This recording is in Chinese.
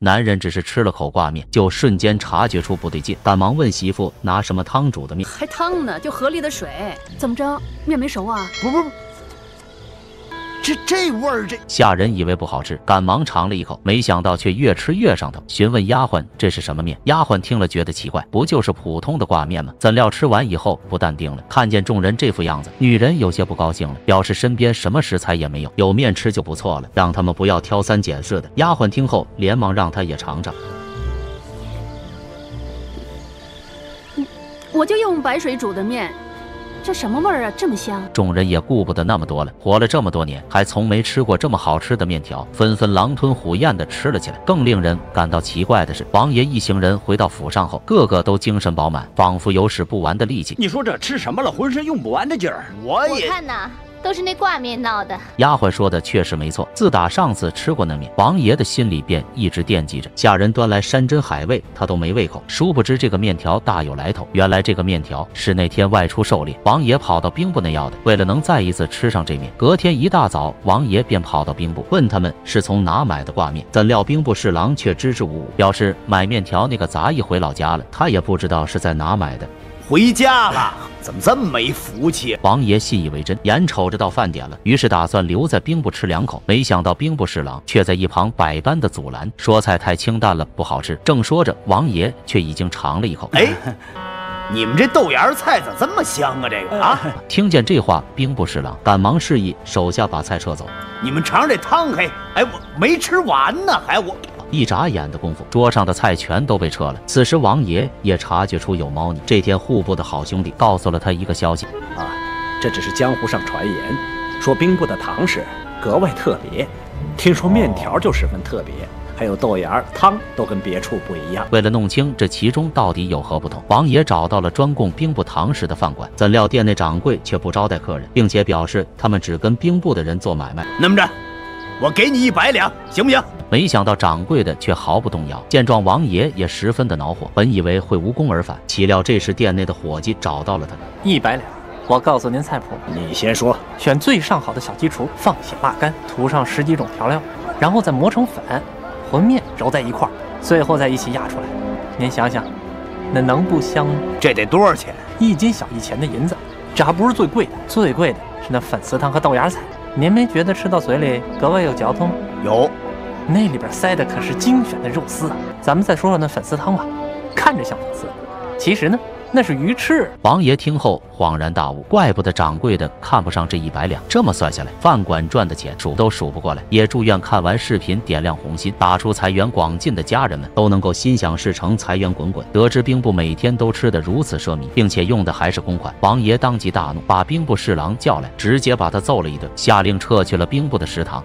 男人只是吃了口挂面，就瞬间察觉出不对劲，赶忙问媳妇拿什么汤煮的面？还汤呢，就河里的水。怎么着，面没熟啊？不，这味儿，这下人以为不好吃，赶忙尝了一口，没想到却越吃越上头，询问丫鬟这是什么面。丫鬟听了觉得奇怪，不就是普通的挂面吗？怎料吃完以后不淡定了，看见众人这副样子，女人有些不高兴了，表示身边什么食材也没有，有面吃就不错了，让他们不要挑三拣四的。丫鬟听后连忙让她也尝尝。我就用白水煮的面。这什么味儿啊，这么香！众人也顾不得那么多了，活了这么多年，还从没吃过这么好吃的面条，纷纷狼吞虎咽地吃了起来。更令人感到奇怪的是，王爷一行人回到府上后，个个都精神饱满，仿佛有使不完的力气。你说这吃什么了，浑身用不完的劲儿？我看呐，都是那挂面闹的。丫鬟说的确实没错，自打上次吃过那面，王爷的心里便一直惦记着。下人端来山珍海味，他都没胃口。殊不知这个面条大有来头，原来这个面条是那天外出狩猎，王爷跑到兵部那要的。为了能再一次吃上这面，隔天一大早，王爷便跑到兵部问他们是从哪买的挂面。怎料兵部侍郎却支支吾吾，表示买面条那个杂役回老家了，他也不知道是在哪买的。回家了，怎么这么没福气？王爷信以为真，眼瞅着到饭点了，于是打算留在兵部吃两口。没想到兵部侍郎却在一旁百般的阻拦，说菜太清淡了，不好吃。正说着，王爷却已经尝了一口。哎，你们这豆芽菜怎么这么香啊？这个啊！听见这话，兵部侍郎赶忙示意手下把菜撤走。你们尝这汤还……哎，我没吃完呢，还我。一眨眼的功夫，桌上的菜全都被撤了。此时王爷也察觉出有猫腻。这天户部的好兄弟告诉了他一个消息啊，这只是江湖上传言，说兵部的堂食格外特别，听说面条就十分特别，还有豆芽汤都跟别处不一样。为了弄清这其中到底有何不同，王爷找到了专供兵部堂食的饭馆，怎料店内掌柜却不招待客人，并且表示他们只跟兵部的人做买卖。那么着，我给你100两，行不行？没想到掌柜的却毫不动摇。见状，王爷也十分的恼火，本以为会无功而返，岂料这时店内的伙计找到了他。100两，我告诉您菜谱，你先说。选最上好的小鸡雏，放血辣干，涂上10几种调料，然后再磨成粉，和面揉在一块儿，最后再一起压出来。您想想，那能不香吗？这得多少钱？1斤小1钱的银子。这还不是最贵的，最贵的是那粉丝汤和豆芽菜。您没觉得吃到嘴里格外有嚼头吗？有。那里边塞的可是精选的肉丝啊！咱们再说说那粉丝汤吧，看着像粉丝，其实呢那是鱼翅。王爷听后恍然大悟，怪不得掌柜的看不上这100两。这么算下来，饭馆赚的钱数都数不过来。也祝愿看完视频点亮红心，打出财源广进的家人们都能够心想事成，财源滚滚。得知兵部每天都吃得如此奢靡，并且用的还是公款，王爷当即大怒，把兵部侍郎叫来，直接把他揍了一顿，下令撤去了兵部的食堂。